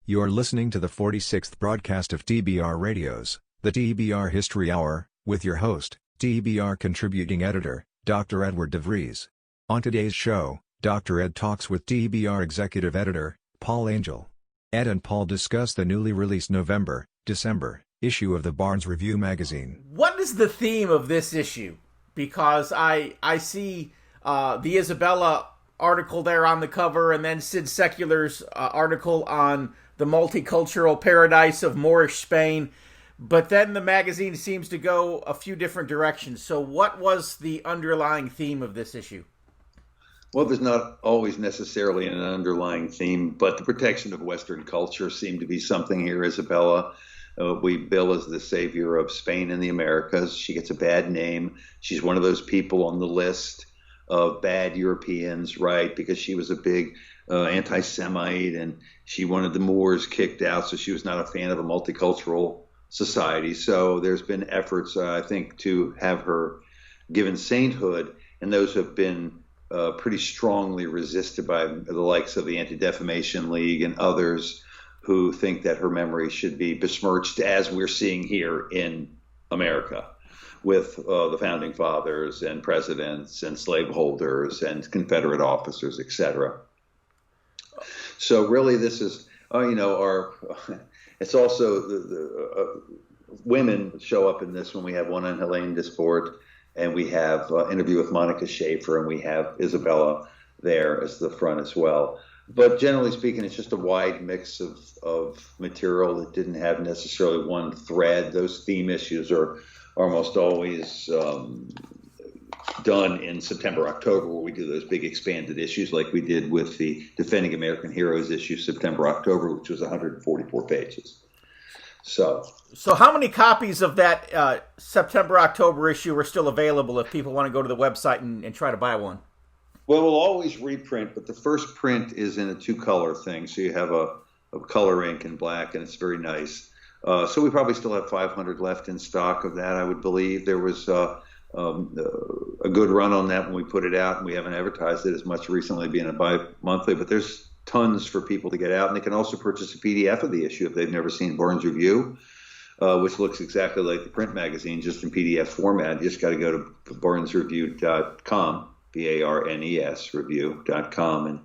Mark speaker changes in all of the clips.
Speaker 1: You're listening to the 46th broadcast of TBR Radios, the TBR History Hour, with your host, TBR contributing editor, Dr. Edward DeVries. On today's show, Dr. Ed talks with TBR executive editor, Paul Angel. Ed and Paul discuss the newly released November-December issue of the Barnes Review magazine.
Speaker 2: What is the theme of this issue? Because I see the Isabella article there on the cover, and then Sid Secular's article on the multicultural paradise of Moorish Spain. But then the magazine seems to go a few different directions. So what was the underlying theme of this issue?
Speaker 3: Well, there's not always necessarily an underlying theme, but the protection of Western culture seemed to be something here. Isabella, we bill as the savior of Spain and the Americas. She gets a bad name. She's one of those people on the list of bad Europeans, right? Because she was a big anti-Semite, and she wanted the Moors kicked out, so she was not a fan of a multicultural society. So there's been efforts, I think, to have her given sainthood, and those have been pretty strongly resisted by the likes of the Anti-Defamation League and others who think that her memory should be besmirched, as we're seeing here in America with the founding fathers and presidents and slaveholders and Confederate officers, etc. So really this is, it's also the women show up in this when we have one on Helene Desport, and we have interview with Monica Schaefer, and we have Isabella there as the front as well. But generally speaking, it's just a wide mix of material that didn't have necessarily one thread. Those theme issues are almost always done in September, October, where we do those big expanded issues like we did with the Defending American Heroes issue, September, October, which was 144 pages. So
Speaker 2: how many copies of that September, October issue are still available if people want to go to the website and try to buy one?
Speaker 3: Well, we'll always reprint, but the first print is in a two-color thing. So you have a color ink and black, and it's very nice. So we probably still have 500 left in stock of that, I would believe. There was a good run on that when we put it out, and we haven't advertised it as much recently, being a bi-monthly, but there's tons for people to get out, and they can also purchase a PDF of the issue if they've never seen Barnes Review, which looks exactly like the print magazine, just in PDF format. You just got to go to barnesreview.com, BARNES review.com, and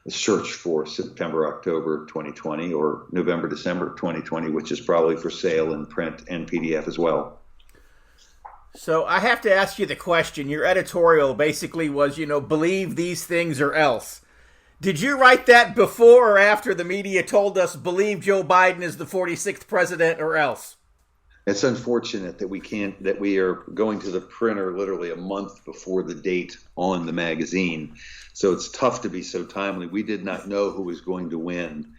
Speaker 3: search for September, October 2020 or November, December 2020, which is probably for sale in print and PDF as well.
Speaker 2: So I have to ask you the question. Your editorial basically was, believe these things or else. Did you write that before or after the media told us believe Joe Biden is the 46th president or else?
Speaker 3: It's unfortunate that we are going to the printer literally a month before the date on the magazine. So it's tough to be so timely. We did not know who was going to win,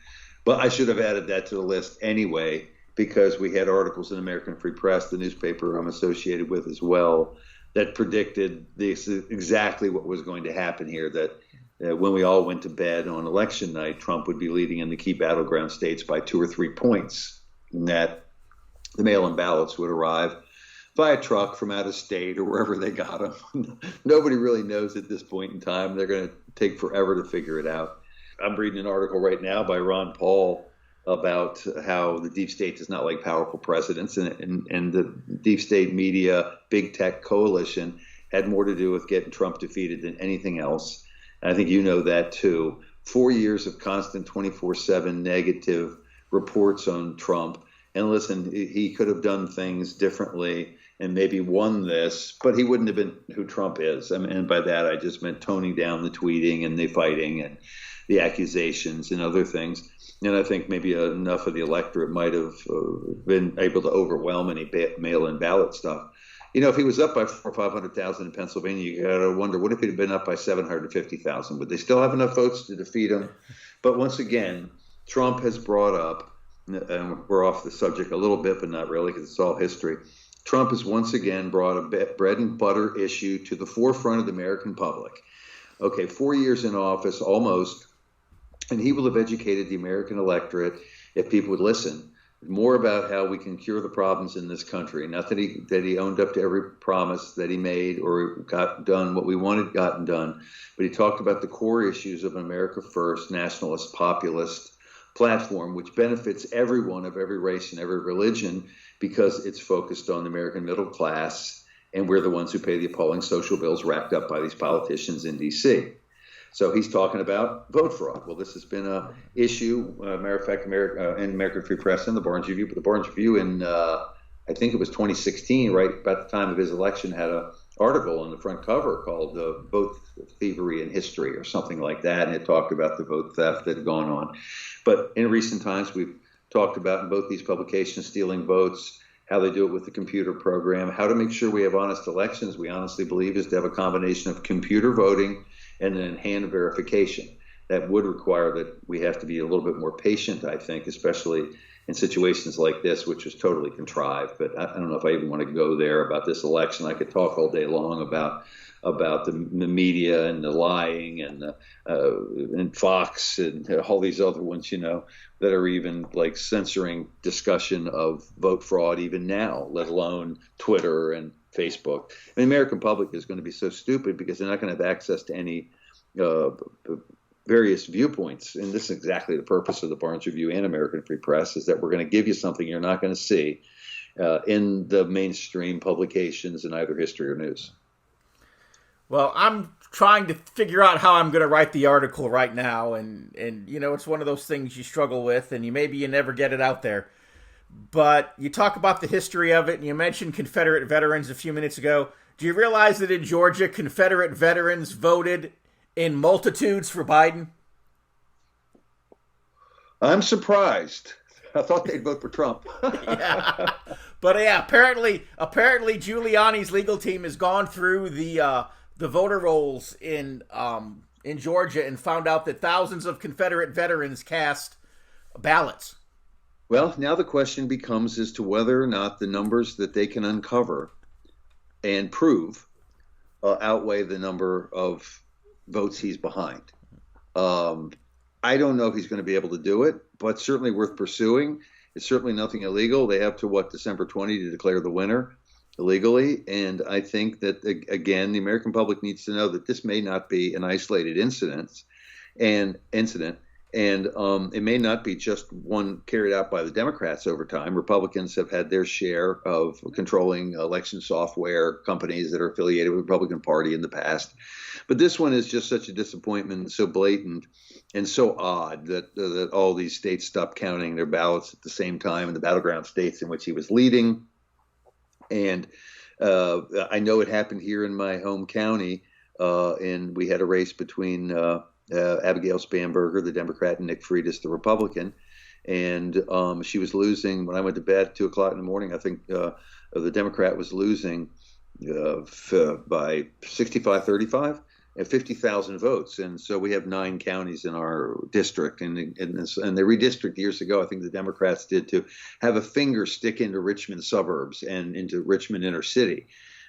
Speaker 3: but I should have added that to the list anyway, because we had articles in American Free Press, the newspaper I'm associated with as well, that predicted exactly what was going to happen here, that when we all went to bed on election night, Trump would be leading in the key battleground states by 2 or 3 points, and that the mail-in ballots would arrive by a truck from out of state or wherever they got them. Nobody really knows at this point in time. They're going to take forever to figure it out. I'm reading an article right now by Ron Paul about how the deep state does not like powerful presidents, and the deep state media, big tech coalition had more to do with getting Trump defeated than anything else. And I think you know that too. 4 years of constant 24/7 negative reports on Trump. And listen, he could have done things differently and maybe won this, but he wouldn't have been who Trump is. And by that, I just meant toning down the tweeting and the fighting and the accusations and other things. And I think maybe enough of the electorate might have been able to overwhelm any mail-in ballot stuff. If he was up by 400,000 or 500,000 in Pennsylvania, you got to wonder, what if he'd have been up by 750,000? Would they still have enough votes to defeat him? But once again, Trump has brought up, and we're off the subject a little bit, but not really, because it's all history. Trump has once again brought a bread and butter issue to the forefront of the American public. Okay, 4 years in office, almost, and he will have educated the American electorate, if people would listen, more about how we can cure the problems in this country. Not that he owned up to every promise that he made or got done what we wanted gotten done, but he talked about the core issues of America First, nationalist, populist, platform, which benefits everyone of every race and every religion because it's focused on the American middle class, and we're the ones who pay the appalling social bills racked up by these politicians in D.C. So he's talking about vote fraud. Well, this has been a issue, matter of fact, in American Free Press and the Barnes Review, but the Barnes Review in, I think it was 2016, right about the time of his election, had an article on the front cover called Vote Thievery in History or something like that, and it talked about the vote theft that had gone on. But in recent times, we've talked about in both these publications stealing votes, how they do it with the computer program, how to make sure we have honest elections. We honestly believe is to have a combination of computer voting and then hand verification. That would require that we have to be a little bit more patient, I think, especially in situations like this, which was totally contrived. But I don't know if I even want to go there about this election. I could talk all day long about the media and the lying and Fox and all these other ones, that are even like censoring discussion of vote fraud even now, let alone Twitter and Facebook. The American public is going to be so stupid because they're not going to have access to any various viewpoints. And this is exactly the purpose of the Barnes Review and American Free Press, is that we're going to give you something you're not going to see in the mainstream publications in either history or news.
Speaker 2: Well, I'm trying to figure out how I'm going to write the article right now, and it's one of those things you struggle with, and maybe you never get it out there. But you talk about the history of it, and you mentioned Confederate veterans a few minutes ago. Do you realize that in Georgia, Confederate veterans voted in multitudes for Biden?
Speaker 3: I'm surprised. I thought they'd vote for Trump.
Speaker 2: Yeah. But apparently Giuliani's legal team has gone through the voter rolls in Georgia and found out that thousands of Confederate veterans cast ballots.
Speaker 3: Well, now the question becomes as to whether or not the numbers that they can uncover and prove outweigh the number of votes he's behind. I don't know if he's going to be able to do it, but certainly worth pursuing. It's certainly nothing illegal. They have to, December 20 to declare the winner illegally. And I think that, again, the American public needs to know that this may not be an isolated incident. And it may not be just one carried out by the Democrats over time. Republicans have had their share of controlling election software companies that are affiliated with the Republican Party in the past. But this one is just such a disappointment, so blatant and so odd that all these states stopped counting their ballots at the same time in the battleground states in which he was leading. And I know it happened here in my home county, and we had a race between Abigail Spanberger, the Democrat, and Nick Freitas, the Republican. And she was losing when I went to bed at 2 o'clock in the morning. I think the Democrat was losing by 65-35 and 50,000 votes. And so we have 9 counties in our district. And they redistricted years ago, I think the Democrats did, to have a finger stick into Richmond suburbs and into Richmond inner city.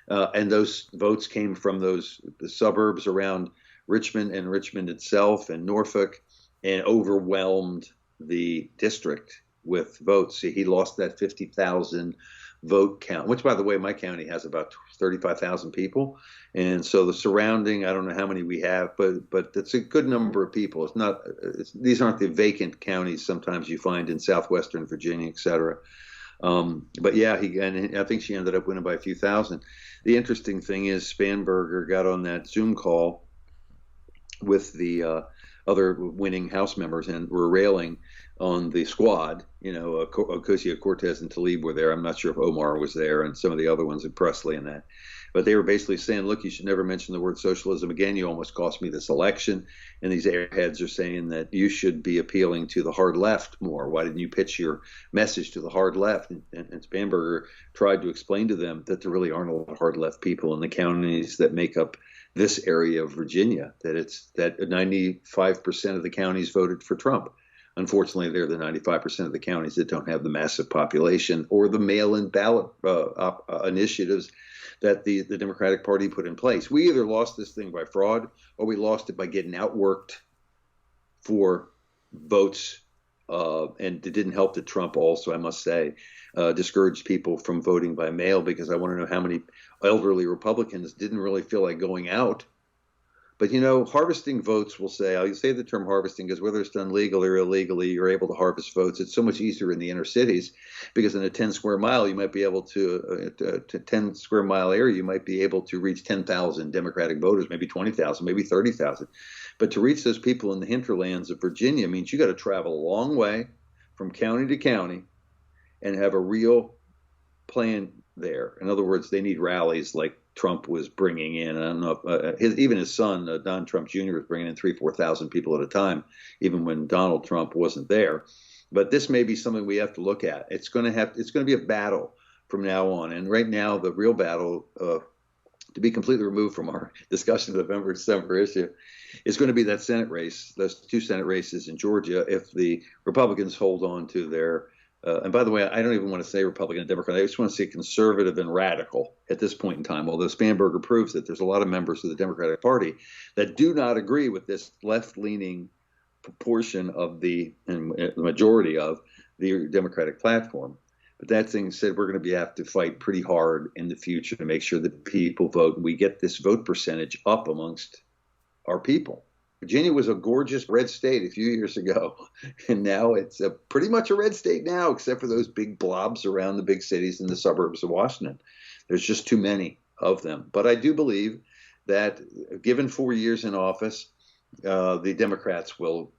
Speaker 3: And those votes came from the suburbs around Richmond and Richmond itself and Norfolk, and overwhelmed the district with votes. See, he lost that 50,000 vote count, which, by the way, my county has about 35,000 people. And so the surrounding, I don't know how many we have, but it's a good number of people. These aren't the vacant counties sometimes you find in southwestern Virginia, et cetera. But yeah, and I think she ended up winning by a few thousand. The interesting thing is Spanberger got on that Zoom call with other winning House members and were railing on the squad. Ocasio-Cortez and Tlaib were there. I'm not sure if Omar was there, and some of the other ones, and Presley and that. But they were basically saying, look, you should never mention the word socialism again. You almost cost me this election. And these airheads are saying that you should be appealing to the hard left more. Why didn't you pitch your message to the hard left? And Spanberger tried to explain to them that there really aren't a lot of hard left people in the counties that make up this area of Virginia, that 95% of the counties voted for Trump. Unfortunately, they're the 95% of the counties that don't have the massive population or the mail-in ballot initiatives that the Democratic Party put in place. We either lost this thing by fraud or we lost it by getting outworked for votes. And it didn't help that Trump also, I must say, discouraged people from voting by mail, because I want to know how many elderly Republicans didn't really feel like going out But, harvesting votes will say, I'll say the term harvesting because whether it's done legally or illegally, you're able to harvest votes. It's so much easier in the inner cities because in a 10 square mile, you might be able to 10 square mile area, you might be able to reach 10,000 Democratic voters, maybe 20,000, maybe 30,000. But to reach those people in the hinterlands of Virginia means you got to travel a long way from county to county and have a real plan there. In other words, they need rallies like Trump was bringing in. I don't know if even his son, Don Trump Jr., was bringing in 3,000-4,000 people at a time, even when Donald Trump wasn't there. But this may be something we have to look at. It's going to be a battle from now on. And right now, the real battle, to be completely removed from our discussion of the November-December issue, is going to be that Senate race, those 2 Senate races in Georgia, if the Republicans hold on to their and by the way, I don't even want to say Republican and Democrat. I just want to say conservative and radical at this point in time, although Spanberger proves that there's a lot of members of the Democratic Party that do not agree with this left-leaning proportion of the majority of the Democratic platform. But that being said, we're going to have to fight pretty hard in the future to make sure that people vote and we get this vote percentage up amongst our people. Virginia was a gorgeous red state a few years ago, and now it's pretty much a red state now, except for those big blobs around the big cities and the suburbs of Washington. There's just too many of them. But I do believe that given 4 years in office, the Democrats will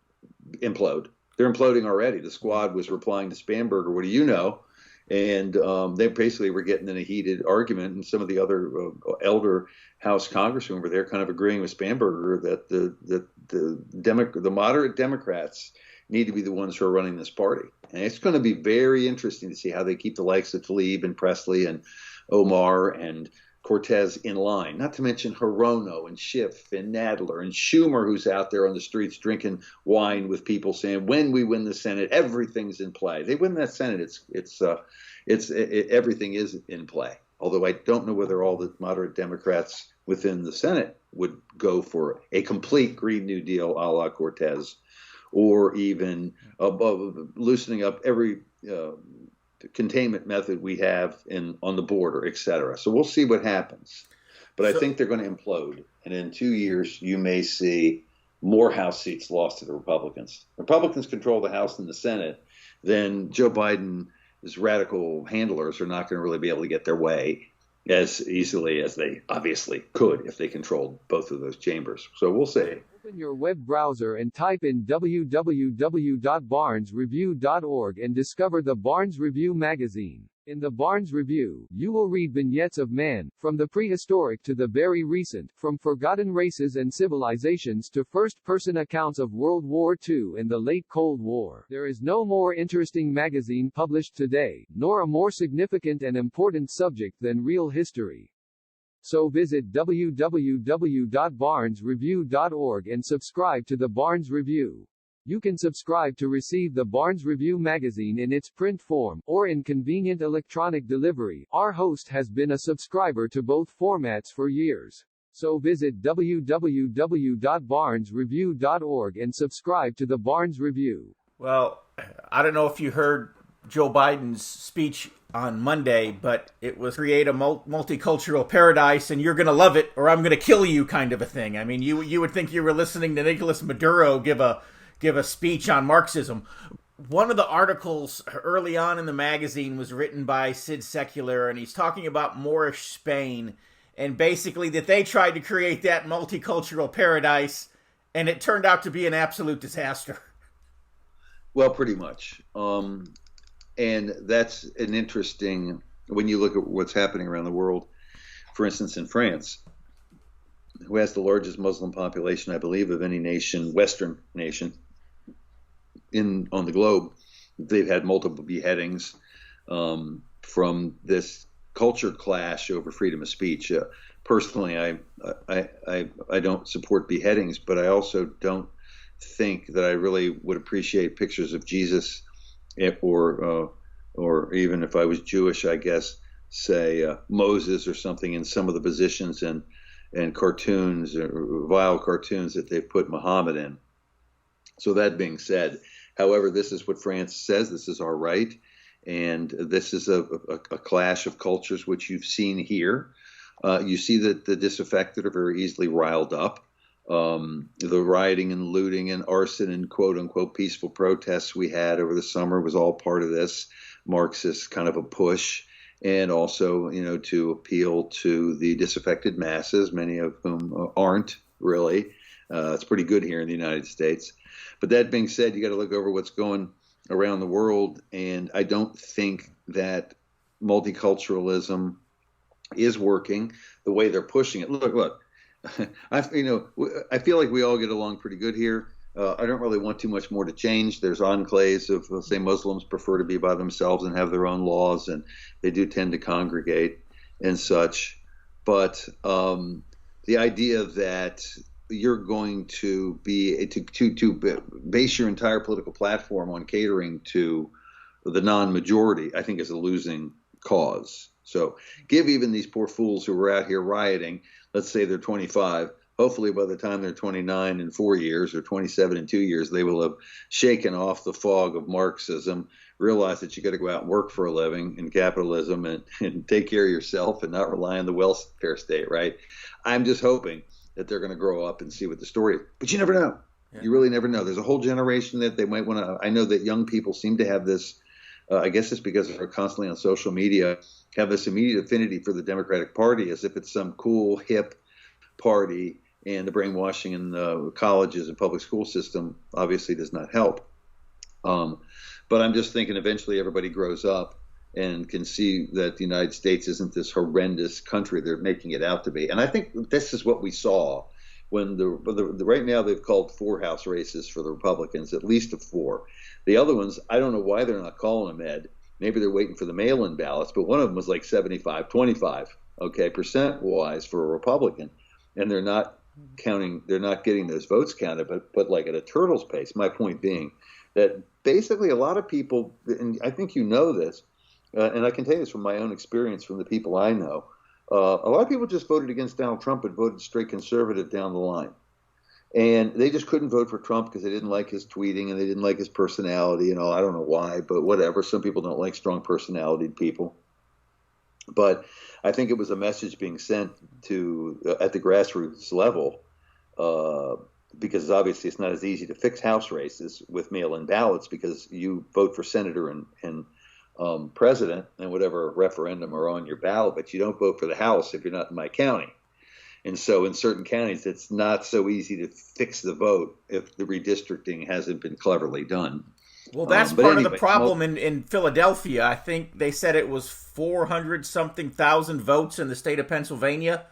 Speaker 3: implode. They're imploding already. The Squad was replying to Spanberger, what do you know? And they basically were getting in a heated argument, and some of the other elder House congressmen were there kind of agreeing with Spanberger that the moderate Democrats need to be the ones who are running this party. And it's going to be very interesting to see how they keep the likes of Tlaib and Presley and Omar and Cortez in line, not to mention Hirono and Schiff and Nadler and Schumer, who's out there on the streets drinking wine with people saying, when we win the Senate, everything's in play. They win that Senate, everything is in play. Although I don't know whether all the moderate Democrats within the Senate would go for a complete Green New Deal a la Cortez, or even loosening up every containment method we have on the border, et cetera. So we'll see what happens. But I think they're going to implode. And in 2 years, you may see more House seats lost to the Republicans. Republicans control the House and the Senate, then Joe Biden's radical handlers are not going to really be able to get their way as easily as they obviously could if they controlled both of those chambers. So we'll see.
Speaker 4: Open your web browser and type in www.barnesreview.org and discover the Barnes Review magazine. In the Barnes Review, you will read vignettes of man, from the prehistoric to the very recent, from forgotten races and civilizations to first-person accounts of World War II and the late Cold War. There is no more interesting magazine published today, nor a more significant and important subject than real history. So visit www.barnesreview.org and subscribe to the Barnes Review. You can subscribe to receive the Barnes Review magazine in its print form, or in convenient electronic delivery. Our host has been a subscriber to both formats for years. So visit www.barnesreview.org and subscribe to the Barnes Review.
Speaker 2: Well, I don't know if you heard Joe Biden's speech on Monday, but it was create a multicultural paradise and you're going to love it or I'm going to kill you kind of a thing. I mean, you would think you were listening to Nicolas Maduro give a speech on Marxism. One of the articles early on in the magazine was written by Sid Secular, and he's talking about Moorish Spain, and basically that they tried to create that multicultural paradise, and it turned out to be an absolute disaster.
Speaker 3: Well, pretty much. And that's an interesting, when you look at what's happening around the world, for instance, in France, who has the largest Muslim population, I believe, of any nation, Western nation, on the globe. They've had multiple beheadings from this culture clash over freedom of speech. Personally, I don't support beheadings, but I also don't think that I really would appreciate pictures of Jesus, or even if I was Jewish, I guess, say Moses or something in some of the positions and cartoons, or vile cartoons that they've put Muhammad in. So that being said, however, this is what France says. This is our right. And this is a clash of cultures, which you've seen here. You see that the disaffected are very easily riled up. The rioting and looting and arson and quote unquote peaceful protests we had over the summer was all part of this Marxist kind of a push. And also, to appeal to the disaffected masses, many of whom aren't really. It's pretty good here in the United States. But that being said, you got to look over what's going around the world. And I don't think that multiculturalism is working the way they're pushing it. Look, I feel like we all get along pretty good here. I don't really want too much more to change. There's enclaves of, let's say, Muslims prefer to be by themselves and have their own laws, and they do tend to congregate and such. But the idea that you're going to be to base your entire political platform on catering to the non-majority, I think, is a losing cause. So give even these poor fools who were out here rioting, let's say they're 25. Hopefully by the time they're 29 in 4 years or 27 in 2 years, they will have shaken off the fog of Marxism, realize that you got to go out and work for a living in capitalism and take care of yourself and not rely on the welfare state, right? I'm just hoping that they're going to grow up and see what the story is. But you never know. Yeah. You really never know. There's a whole generation that they might want to. I know that young people seem to have this, I guess it's because they're constantly on social media, have this immediate affinity for the Democratic Party as if it's some cool, hip party. And the brainwashing in the colleges and public school system obviously does not help. But I'm just thinking eventually everybody grows up and can see that the United States isn't this horrendous country they're making it out to be. And I think this is what we saw when the right now they've called 4 House races for the Republicans, at least 4. The other ones, I don't know why they're not calling them, Ed. Maybe they're waiting for the mail-in ballots, but one of them was like 75-25, percent-wise for a Republican. And they're not getting those votes counted, but like at a turtle's pace. My point being that basically a lot of people, and I think you know this, and I can tell you this from my own experience from the people I know, a lot of people just voted against Donald Trump and voted straight conservative down the line. And they just couldn't vote for Trump because they didn't like his tweeting and they didn't like his personality and all. I don't know why, but whatever. Some people don't like strong personality people. But I think it was a message being sent to at the grassroots level, because obviously it's not as easy to fix House races with mail-in ballots because you vote for senator and president and whatever referendum are on your ballot, but you don't vote for the House if you're not in my county. And so in certain counties, it's not so easy to fix the vote if the redistricting hasn't been cleverly done.
Speaker 2: Well, that's part of the problem in Philadelphia. I think they said it was 400-something thousand votes in the state of Pennsylvania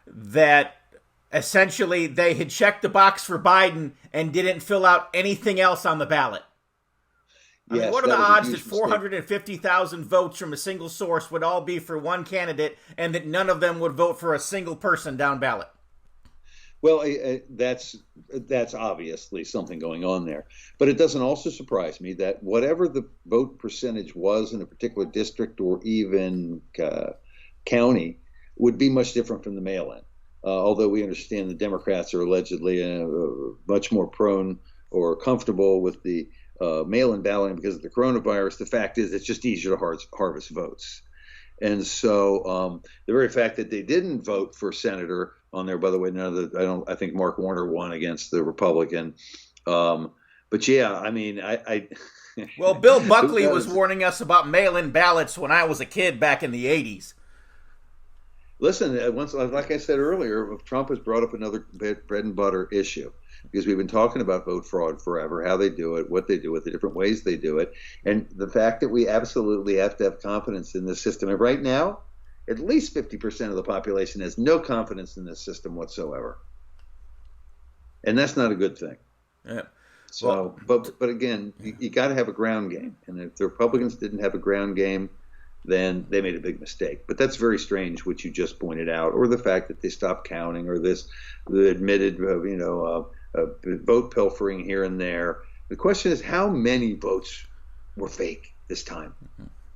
Speaker 2: that essentially they had checked the box for Biden and didn't fill out anything else on the ballot. I mean, what are the odds that 450,000 votes from a single source would all be for one candidate and that none of them would vote for a single person down ballot?
Speaker 3: Well, that's obviously something going on there. But it doesn't also surprise me that whatever the vote percentage was in a particular district or even county would be much different from the mail-in. Although we understand the Democrats are allegedly much more prone or comfortable with the mail-in balloting because of the coronavirus, the fact is it's just easier to harvest votes. And so the very fact that they didn't vote for senator on there, by the way, I think Mark Warner won against the Republican. But yeah, I mean,
Speaker 2: well, Bill Buckley was warning us about mail-in ballots when I was a kid back in the 80s.
Speaker 3: Listen, once, like I said earlier, Trump has brought up another bread and butter issue because we've been talking about vote fraud forever, how they do it, what they do it, the different ways they do it, and the fact that we absolutely have to have confidence in this system. And right now, at least 50% of the population has no confidence in this system whatsoever. And that's not a good thing.
Speaker 2: Yeah.
Speaker 3: So, but again, you got to have a ground game. And if the Republicans didn't have a ground game, then they made a big mistake. But that's very strange, what you just pointed out, or the fact that they stopped counting, or the admitted, vote pilfering here and there. The question is, how many votes were fake this time?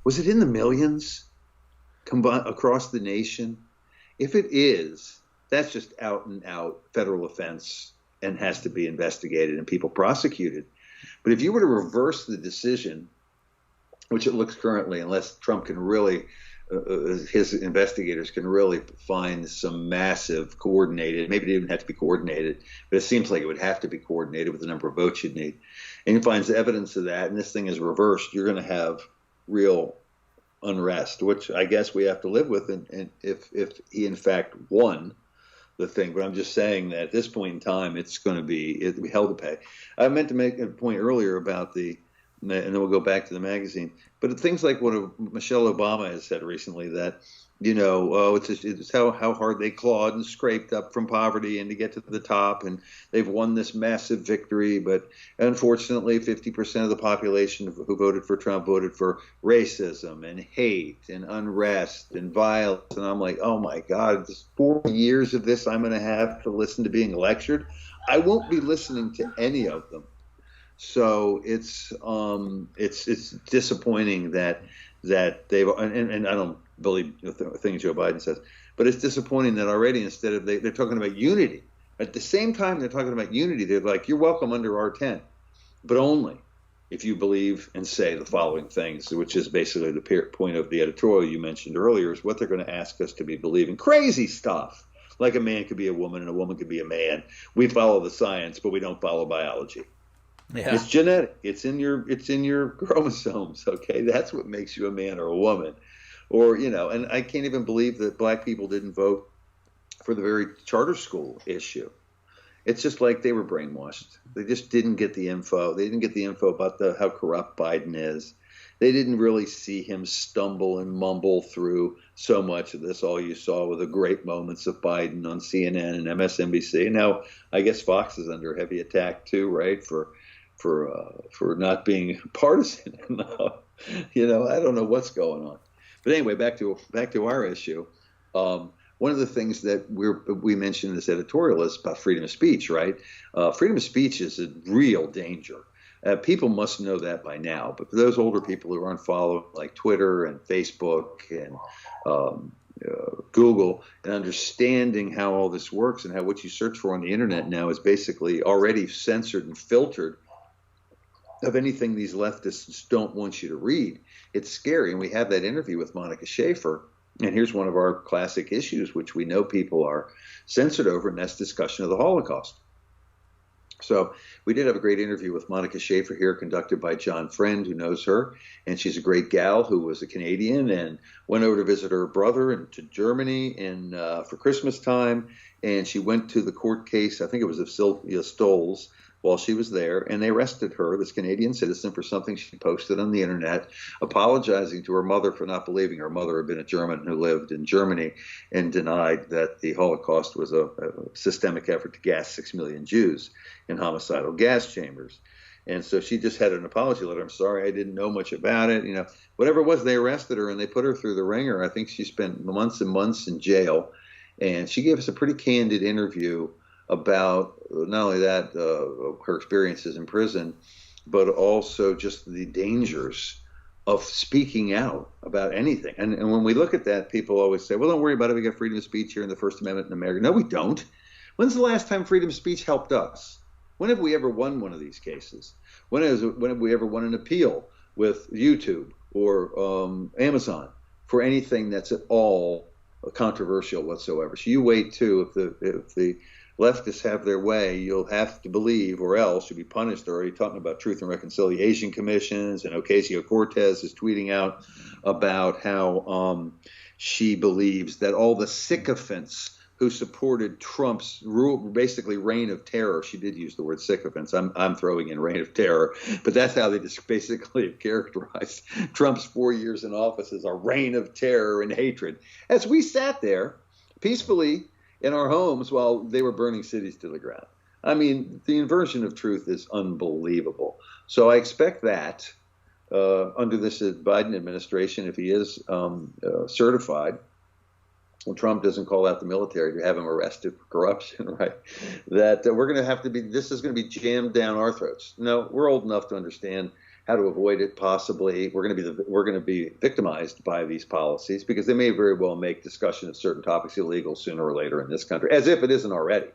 Speaker 3: Was it in the millions across the nation? If it is, that's just out and out federal offense and has to be investigated and people prosecuted. But if you were to reverse the decision, which it looks currently, unless Trump can really his investigators can really find some massive coordinated, maybe it didn't have to be coordinated, but it seems like it would have to be coordinated with the number of votes you'd need. And he finds evidence of that, and this thing is reversed. You're going to have real unrest, which I guess we have to live with, and if he in fact won the thing. But I'm just saying that at this point in time, it'll be hell to pay. I meant to make a point earlier about and then we'll go back to the magazine. But things like what Michelle Obama has said recently, that, it's how hard they clawed and scraped up from poverty and to get to the top, and they've won this massive victory. But unfortunately, 50% of the population who voted for Trump voted for racism and hate and unrest and violence. And I'm like, oh my God, this 4 years of this I'm going to have to listen to being lectured. I won't be listening to any of them. So it's disappointing that they've, and I don't believe the things Joe Biden says, but it's disappointing that already, instead of they're talking about unity, at the same time they're talking about unity, they're like, you're welcome under our tent, but only if you believe and say the following things, which is basically the point of the editorial you mentioned earlier, is what they're going to ask us to be believing. Crazy stuff, like a man could be a woman and a woman could be a man. We follow the science, but we don't follow biology. Yeah. It's genetic. It's in your chromosomes. Okay, that's what makes you a man or a woman, or And I can't even believe that black people didn't vote for the very charter school issue. It's just like they were brainwashed. They just didn't get the info. They didn't get the info about how corrupt Biden is. They didn't really see him stumble and mumble through so much of this. All you saw were the great moments of Biden on CNN and MSNBC. Now, I guess Fox is under heavy attack too, right? For not being partisan enough. I don't know what's going on. But anyway, back to our issue. One of the things that we mentioned in this editorial is about freedom of speech, right? Freedom of speech is a real danger. People must know that by now. But for those older people who aren't following, like Twitter and Facebook and Google, and understanding how all this works and how what you search for on the internet now is basically already censored and filtered of anything these leftists don't want you to read. It's scary. And we have that interview with Monica Schaefer. And here's one of our classic issues, which we know people are censored over, and that's discussion of the Holocaust. So we did have a great interview with Monica Schaefer here, conducted by John Friend, who knows her. And she's a great gal who was a Canadian and went over to visit her brother to Germany for Christmas time. And she went to the court case, I think it was of Sylvia Stoles, while she was there, and they arrested her, this Canadian citizen, for something she posted on the internet, apologizing to her mother for not believing her mother had been a German who lived in Germany and denied that the Holocaust was a systemic effort to gas 6 million Jews in homicidal gas chambers. And so she just had an apology letter. I'm sorry, I didn't know much about it. Whatever it was, they arrested her and they put her through the ringer. I think she spent months and months in jail, and she gave us a pretty candid interview about not only that, her experiences in prison, but also just the dangers of speaking out about anything. And when we look at that, people always say, well, don't worry about it. We got freedom of speech here in the First Amendment in America. No, we don't. When's the last time freedom of speech helped us? When have we ever won one of these cases? When have we ever won an appeal with YouTube or Amazon for anything that's at all controversial whatsoever? So you wait too. If the leftists have their way, you'll have to believe, or else you'll be punished. They're already talking about Truth and Reconciliation Commissions, and Ocasio-Cortez is tweeting out about how she believes that all the sycophants who supported Trump's basically reign of terror. She did use the word sycophants. I'm throwing in reign of terror, but that's how they just basically have characterized Trump's 4 years in office as a reign of terror and hatred. As we sat there peacefully in our homes while they were burning cities to the ground. I mean, the inversion of truth is unbelievable. So I expect that under this Biden administration, if he is certified, well, Trump doesn't call out the military to have him arrested for corruption, right? That we're going to have to be, this is going to be jammed down our throats. No, we're old enough to understand how to avoid it. Possibly, we're going to be victimized by these policies, because they may very well make discussion of certain topics illegal sooner or later in this country, as if it isn't already.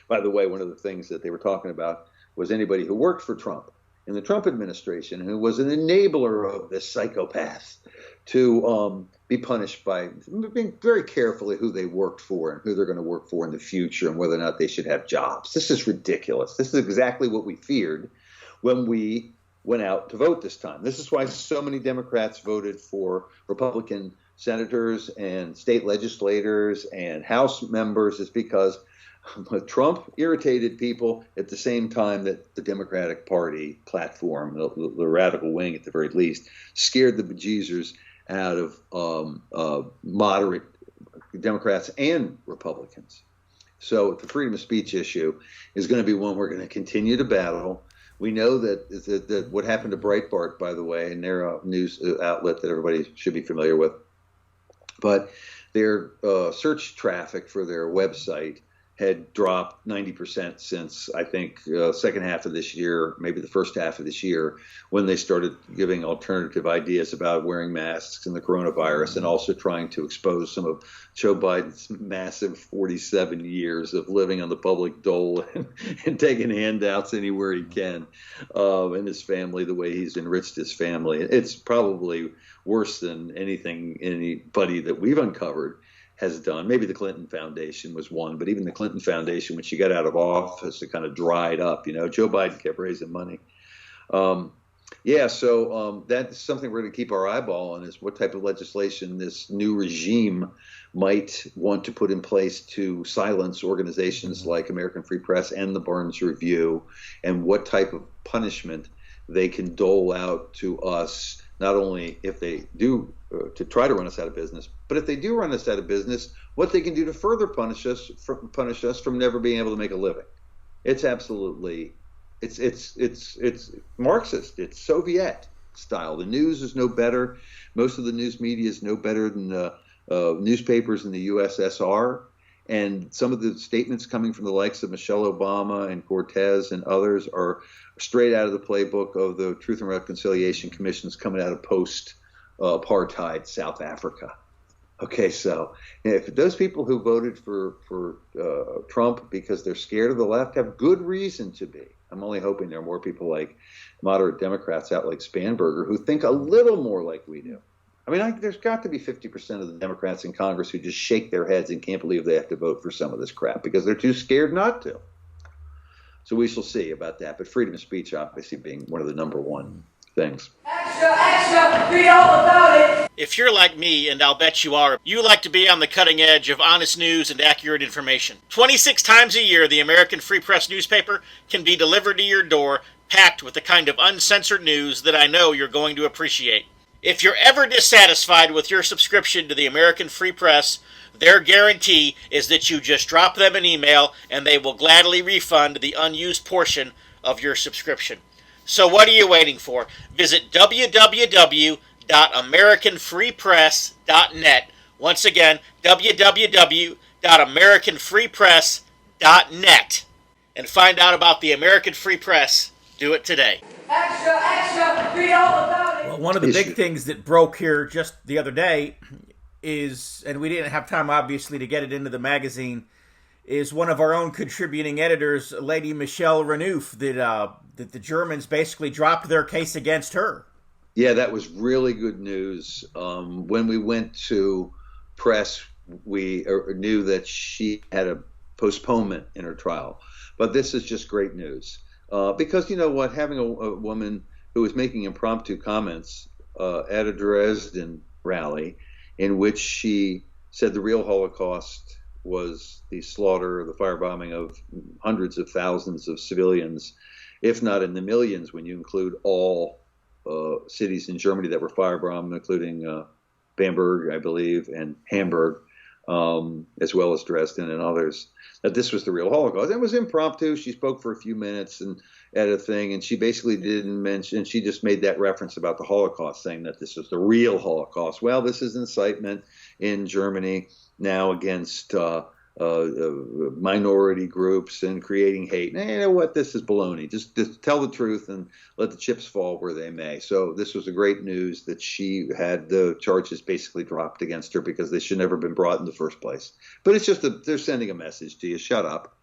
Speaker 3: By the way, one of the things that they were talking about was anybody who worked for Trump in the Trump administration, who was an enabler of this psychopath to be punished by being very carefully who they worked for and who they're going to work for in the future and whether or not they should have jobs. This is ridiculous. This is exactly what we feared when we went out to vote this time. This is why so many Democrats voted for Republican senators and state legislators and House members, is because Trump irritated people at the same time that the Democratic Party platform, the radical wing at the very least, scared the bejesus out of moderate Democrats and Republicans. So the freedom of speech issue is going to be one we're going to continue to battle. We know that what happened to Breitbart, by the way, and their news outlet that everybody should be familiar with, but their search traffic for their website had dropped 90% since, I think, second half of this year, maybe the first half of this year, when they started giving alternative ideas about wearing masks and the coronavirus, and also trying to expose some of Joe Biden's massive 47 years of living on the public dole and taking handouts anywhere he can, and his family, the way he's enriched his family. It's probably worse than anybody that we've uncovered has done. Maybe the Clinton Foundation was one, but even the Clinton Foundation, when she got out of office, it kind of dried up. Joe Biden kept raising money. So that's something we're going to keep our eyeball on, is what type of legislation this new regime might want to put in place to silence organizations like American Free Press and the Barnes Review, and what type of punishment they can dole out to us, not only if they do to try to run us out of business, but if they do run us out of business, what they can do to further punish us from never being able to make a living. It's absolutely, it's Marxist, it's Soviet style. The news is no better. Most of the news media is no better than newspapers in the USSR. And some of the statements coming from the likes of Michelle Obama and Cortez and others are straight out of the playbook of the Truth and Reconciliation Commissions coming out of post-apartheid South Africa. Okay, so if those people who voted for Trump because they're scared of the left have good reason to be, I'm only hoping there are more people like moderate Democrats out like Spanberger who think a little more like we do. I mean, there's got to be 50% of the Democrats in Congress who just shake their heads and can't believe they have to vote for some of this crap because they're too scared not to. So we shall see about that. But freedom of speech, obviously, being one of the number one things.
Speaker 5: Extra, read all about it. If you're like me, and I'll bet you are, you like to be on the cutting edge of honest news and accurate information. 26 times a year, the American Free Press newspaper can be delivered to your door, packed with the kind of uncensored news that I know you're going to appreciate. If you're ever dissatisfied with your subscription to the American Free Press, their guarantee is that you just drop them an email and they will gladly refund the unused portion of your subscription. So what are you waiting for? Visit www.americanfreepress.net. Once again, www.americanfreepress.net. And find out about the American Free Press. Do it today.
Speaker 2: Extra, read all about it. Well, one of the big things that broke here just the other day is, and we didn't have time, obviously, to get it into the magazine, is one of our own contributing editors, Lady Michelle Renouf, that the Germans basically dropped their case against her.
Speaker 3: Yeah, that was really good news. When we went to press, we knew that she had a postponement in her trial. But this is just great news. Because you know what, having a woman who was making impromptu comments at a Dresden rally in which she said the real Holocaust was the slaughter, the firebombing of hundreds of thousands of civilians, if not in the millions when you include all cities in Germany that were firebombed, including Bamberg, I believe, and Hamburg, as well as Dresden and others, that this was the real Holocaust. It was impromptu. She spoke for a few minutes and at a thing, and she basically didn't mention, she just made that reference about the Holocaust, saying that this was the real Holocaust. Well, this is incitement in Germany now against minority groups and creating hate. And you know what? This is baloney. Just tell the truth and let the chips fall where they may. So this was a great news that she had the charges basically dropped against her because they should never have been brought in the first place. But it's just they're sending a message to you. Shut up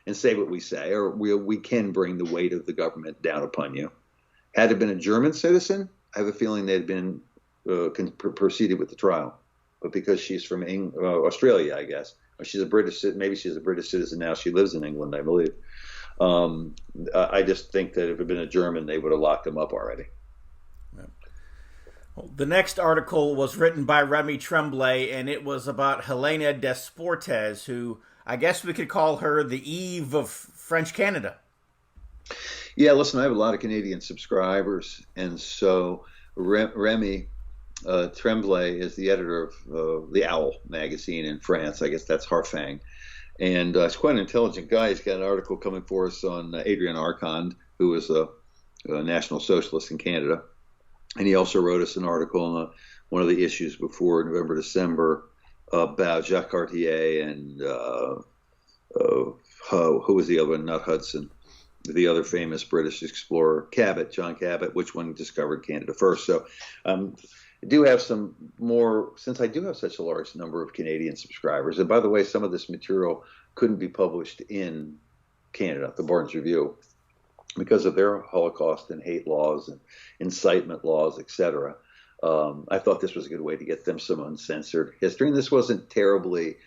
Speaker 3: and say what we say, or we can bring the weight of the government down upon you. Had it been a German citizen, I have a feeling they'd been proceeded with the trial. but because she's from Australia, I guess. Or maybe she's a British citizen now. She lives in England, I believe. I just think that if it had been a German, they would have locked him up already.
Speaker 2: Well, the next article was written by Remy Tremblay, and it was about Helena Desportes, who I guess we could call her the Eve of French Canada.
Speaker 3: Yeah, listen, I have a lot of Canadian subscribers, and so Remy Tremblay is the editor of the Owl magazine in France. I guess that's Harfang. And he's quite an intelligent guy. He's got an article coming for us on Adrian Arcand, who was a National Socialist in Canada. And he also wrote us an article on one of the issues before November, December about Jacques Cartier and who was the other one? Not Hudson. The other famous British explorer, Cabot, John Cabot, which one discovered Canada first. So I do have some more, since I do have such a large number of Canadian subscribers. And by the way, some of this material couldn't be published in Canada, the Barnes Review, because of their Holocaust and hate laws and incitement laws, etc. I thought this was a good way to get them some uncensored history. And this wasn't terribly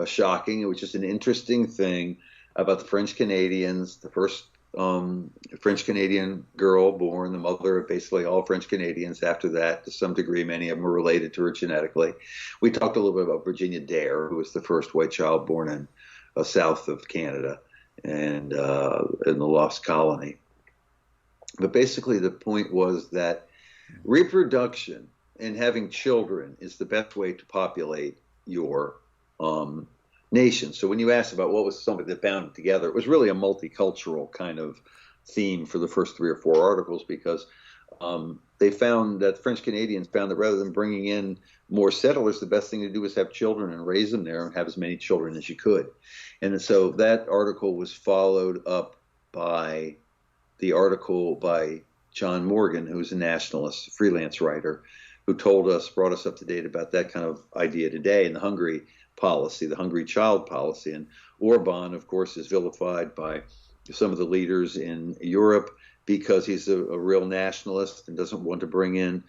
Speaker 3: shocking. It was just an interesting thing about the French Canadians, the first French Canadian girl born, the mother of basically all French Canadians after that. To some degree, many of them were related to her genetically. We talked a little bit about Virginia Dare, who was the first white child born in south of Canada and in the Lost Colony. But basically the point was that reproduction and having children is the best way to populate your nation. So when you asked about what was something that bound it together, it was really a multicultural kind of theme for the first 3 or 4 articles, because they found that French Canadians found that rather than bringing in more settlers, the best thing to do was have children and raise them there and have as many children as you could. And so that article was followed up by the article by John Morgan, who's a nationalist, freelance writer, who brought us up to date about that kind of idea today, and the Hungary policy, the hungry child policy. And Orban, of course, is vilified by some of the leaders in Europe because he's a real nationalist and doesn't want to bring in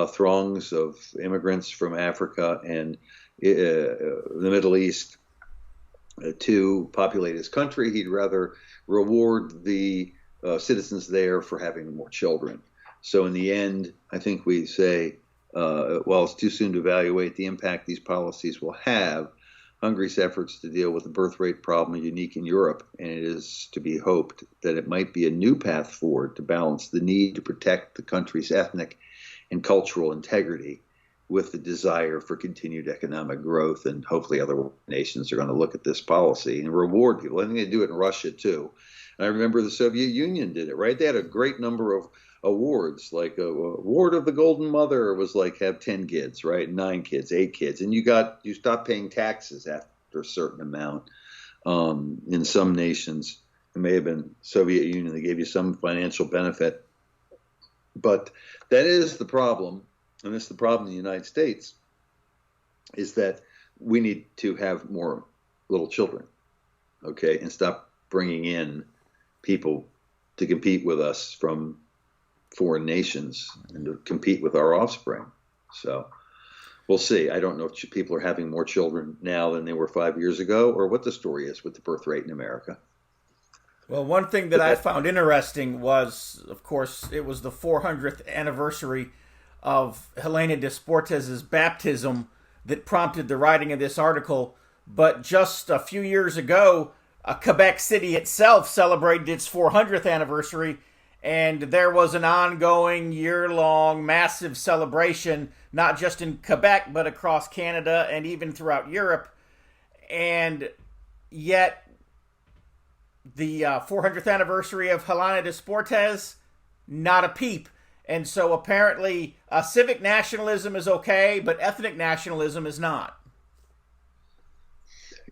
Speaker 3: throngs of immigrants from Africa and the Middle East to populate his country. He'd rather reward the citizens there for having more children. So in the end, I think we say, while it's too soon to evaluate the impact these policies will have, Hungary's efforts to deal with the birth rate problem are unique in Europe, and it is to be hoped that it might be a new path forward to balance the need to protect the country's ethnic and cultural integrity with the desire for continued economic growth. And hopefully other nations are going to look at this policy and reward people. I think they do it in Russia too. And I remember the Soviet Union did it, right? They had a great number of awards, like award of the Golden Mother was like have 10 kids, right? 9 kids, 8 kids. And you stop paying taxes after a certain amount. In some nations, it may have been Soviet Union, they gave you some financial benefit. But that is the problem, and it's the problem in the United States, is that we need to have more little children, okay, and stop bringing in people to compete with us from foreign nations and to compete with our offspring. So we'll see. I don't know if people are having more children now than they were 5 years ago, or what the story is with the birth rate in America.
Speaker 2: Well, one thing that I found interesting was, of course, it was the 400th anniversary of Helena Desportes' baptism that prompted the writing of this article. But just a few years ago, Quebec City itself celebrated its 400th anniversary, and there was an ongoing year-long massive celebration, not just in Quebec, but across Canada and even throughout Europe. And yet, the 400th anniversary of Helena Desportes, not a peep. And so apparently civic nationalism is okay, but ethnic nationalism is not.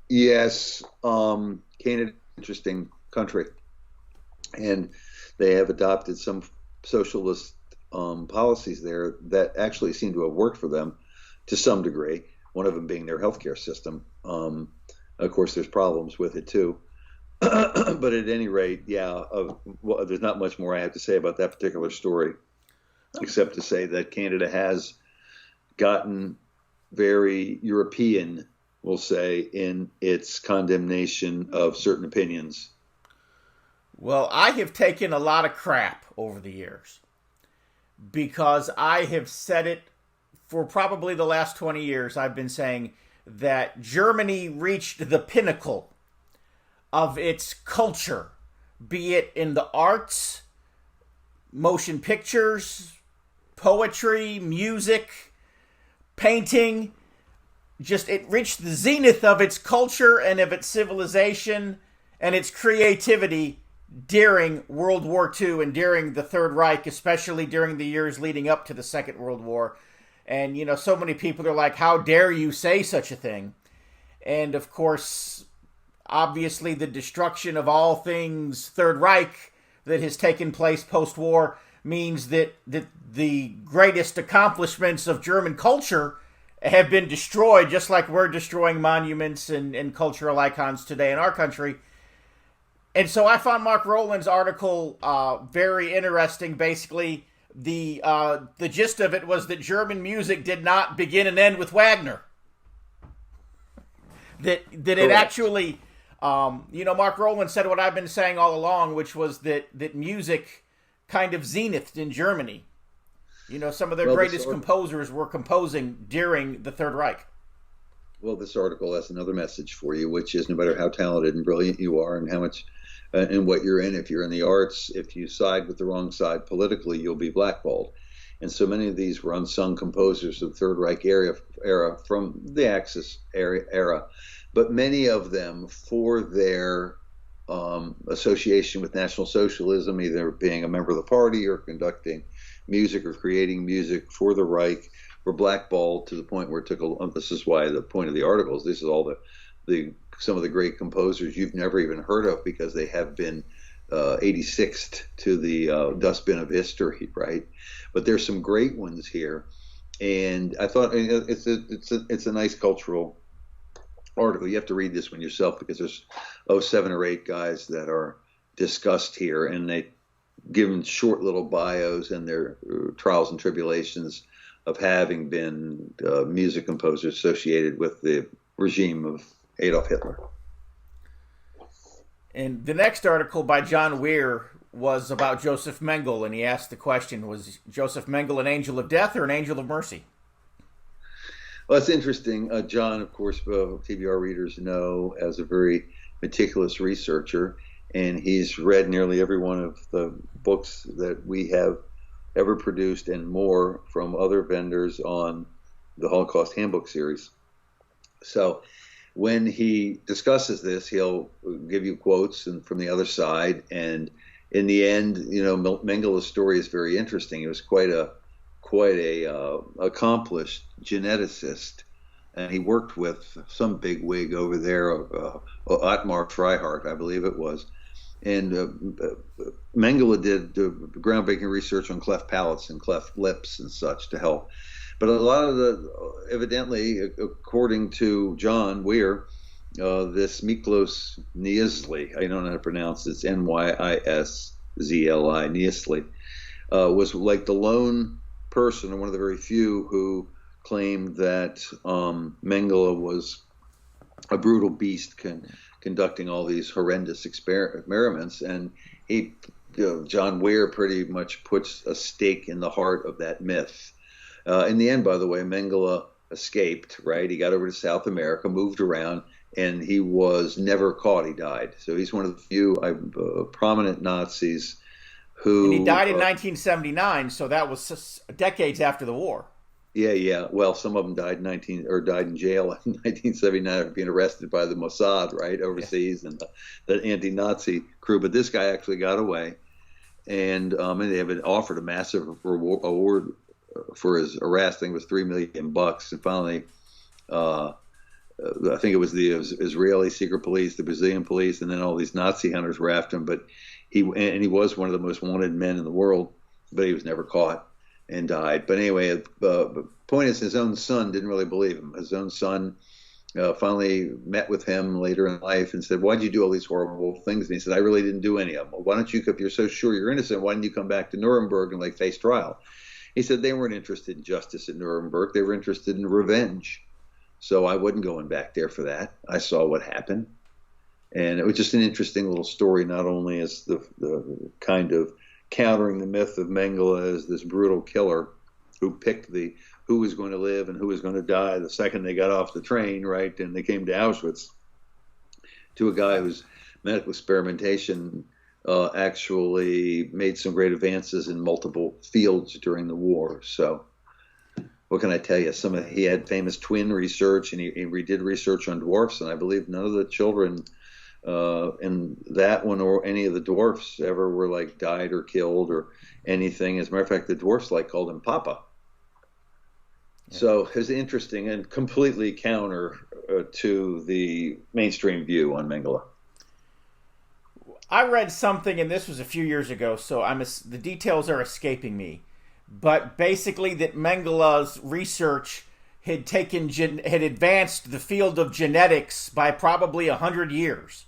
Speaker 3: Yes, Canada, interesting country. And they have adopted some socialist policies there that actually seem to have worked for them to some degree, one of them being their healthcare system. Of course, there's problems with it too. But at any rate, there's not much more I have to say about that particular story, except to say that Canada has gotten very European, we'll say, in its condemnation of certain opinions.
Speaker 2: Well, I have taken a lot of crap over the years because I have said it for probably the last 20 years. I've been saying that Germany reached the pinnacle of its culture, be it in the arts, motion pictures, poetry, music, painting. Just it reached the zenith of its culture and of its civilization and its creativity during World War II and during the Third Reich, especially during the years leading up to the Second World War. And, you know, so many people are like, how dare you say such a thing? And, of course, obviously the destruction of all things Third Reich that has taken place post-war means that the greatest accomplishments of German culture have been destroyed, just like we're destroying monuments and cultural icons today in our country. And so I found Mark Rowland's article very interesting. Basically, the gist of it was that German music did not begin and end with Wagner. That it actually, Mark Rowland said what I've been saying all along, which was that music kind of zenithed in Germany. You know, some of their greatest composers were composing during the Third Reich.
Speaker 3: Well, this article has another message for you, which is no matter how talented and brilliant you are and how much and what you're in, if you're in the arts, if you side with the wrong side politically, you'll be blackballed. And so many of these were unsung composers of the Third Reich era from the Axis era. But many of them, for their association with National Socialism, either being a member of the party or conducting music or creating music for the Reich, were blackballed to the point where it took this is why the point of the articles, this is all some of the great composers you've never even heard of because they have been 86th to the dustbin of history, right? But there's some great ones here, and I thought it's a nice cultural article. You have to read this one yourself because there's 7 or 8 guys that are discussed here, and they given short little bios and their trials and tribulations of having been music composers associated with the regime of Adolf Hitler.
Speaker 2: And the next article by John Weir was about Joseph Mengele, and he asked the question, was Joseph Mengele an angel of death or an angel of mercy?
Speaker 3: Well, that's interesting. John, of course, TBR readers know as a very meticulous researcher, and he's read nearly every one of the books that we have ever produced and more from other vendors on the Holocaust Handbook series. So when he discusses this, he'll give you quotes from the other side. And in the end, Mengele's story is very interesting. He was quite a accomplished geneticist, and he worked with some big wig over there, Ottmar Freihardt, I believe it was. And Mengele did groundbreaking research on cleft palates and cleft lips and such to help. But a lot of evidently, according to John Weir, this Miklos Niezli, I don't know how to pronounce it, it's Nyisli, Niezli, was like the lone person, or one of the very few, who claimed that Mengele was a brutal beast conducting all these horrendous experiments, and John Weir pretty much puts a stake in the heart of that myth. In the end, by the way, Mengele escaped, right? He got over to South America, moved around, and he was never caught. He died. So he's one of the few prominent Nazis who... And
Speaker 2: he died in 1979, so that was decades after the war.
Speaker 3: Yeah. Well, some of them died in jail in 1979 after being arrested by the Mossad, right, overseas, and the anti-Nazi crew. But this guy actually got away, and they have been offered a massive award for his arrest. I think it was $3 million, and finally, I think it was the Israeli secret police, the Brazilian police, and then all these Nazi hunters were after him. But he was one of the most wanted men in the world, but he was never caught and died. But anyway, the point is, his own son didn't really believe him. His own son finally met with him later in life and said, "Why did you do all these horrible things?" And he said, "I really didn't do any of them." "Well, why don't you, if you're so sure you're innocent, why didn't you come back to Nuremberg and face trial?" He said they weren't interested in justice at Nuremberg. They were interested in revenge. So I wasn't going back there for that. I saw what happened. And it was just an interesting little story, not only as the kind of countering the myth of Mengele as this brutal killer who picked who was going to live and who was going to die the second they got off the train, right, and they came to Auschwitz, to a guy whose medical experimentation actually made some great advances in multiple fields during the war. So what can I tell you? He had famous twin research, and he did research on dwarfs, and I believe none of the children in that one or any of the dwarfs ever were like died or killed or anything. As a matter of fact, the dwarfs called him Papa. Yeah. So it's interesting and completely counter to the mainstream view on Mengele.
Speaker 2: I read something, and this was a few years ago, so the details are escaping me. But basically, that Mengele's research had advanced the field of genetics by probably 100 years.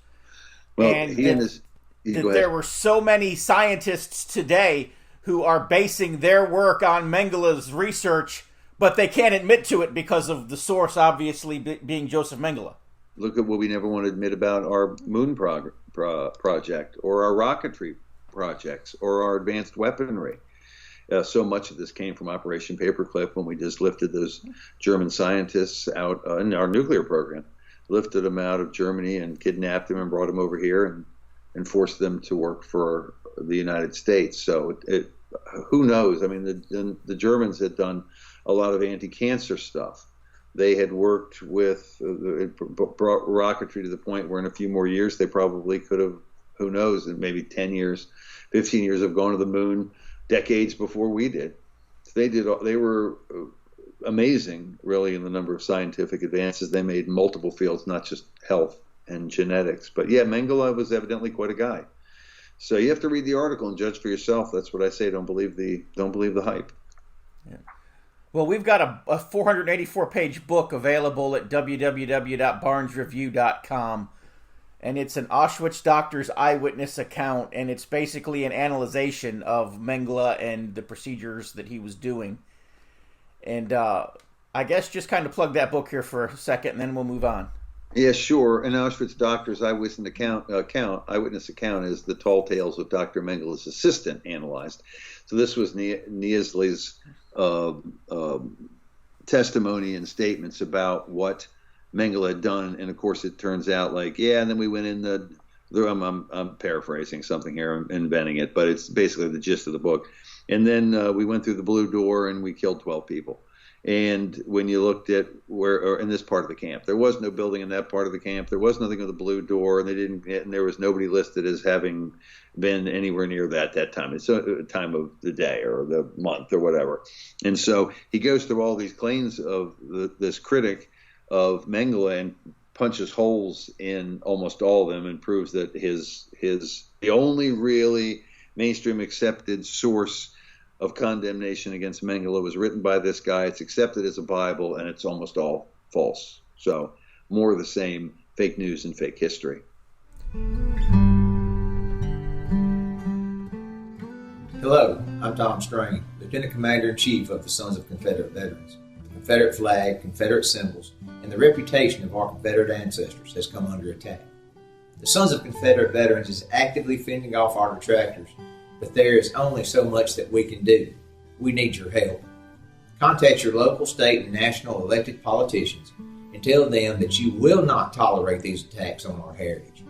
Speaker 3: Well,
Speaker 2: and that there were so many scientists today who are basing their work on Mengele's research, but they can't admit to it because of the source, obviously, being Joseph Mengele.
Speaker 3: Look at what we never want to admit about our moon project or our rocketry projects or our advanced weaponry. So much of this came from Operation Paperclip when we just lifted those German scientists out in our nuclear program, lifted them out of Germany and kidnapped them and brought them over here and forced them to work for the United States. So who knows? I mean, the Germans had done a lot of anti-cancer stuff. They had worked with, brought rocketry to the point where in a few more years they probably could have, who knows, in maybe 10 years, 15 years of going to the moon, decades before we did. They were amazing, really, in the number of scientific advances they made in multiple fields, not just health and genetics. But yeah, Mengele was evidently quite a guy. So you have to read the article and judge for yourself. That's what I say. Don't believe the hype.
Speaker 2: Yeah. Well, we've got a 484-page book available at www.barnesreview.com, and it's an Auschwitz doctor's eyewitness account, and it's basically an analyzation of Mengele and the procedures that he was doing. And I guess just kind of plug that book here for a second, and then we'll move on.
Speaker 3: Yeah, sure. An Auschwitz doctor's eyewitness account is the tall tales of Dr. Mengele's assistant analyzed. So this was Niesle's testimony and statements about what Mengele had done, and of course it turns out and then we went in I'm paraphrasing something here, I'm inventing it, but it's basically the gist of the book. And then we went through the blue door and we killed 12 people. And when you looked at or in this part of the camp, there was no building in that part of the camp. There was nothing with the blue door, and there was nobody listed as having been anywhere near that time. It's a time of the day or the month or whatever. And so he goes through all these claims of this critic of Mengele and punches holes in almost all of them and proves that the only really mainstream accepted source of condemnation against Mengele was written by this guy. It's accepted as a Bible, and it's almost all false. So more of the same, fake news and fake history.
Speaker 6: Hello, I'm Tom Strain, Lieutenant Commander-in-Chief of the Sons of Confederate Veterans. The Confederate flag, Confederate symbols, and the reputation of our Confederate ancestors has come under attack. The Sons of Confederate Veterans is actively fending off our detractors, but there is only so much that we can do. We need your help. Contact your local, state, and national elected politicians and tell them that you will not tolerate these attacks on our heritage.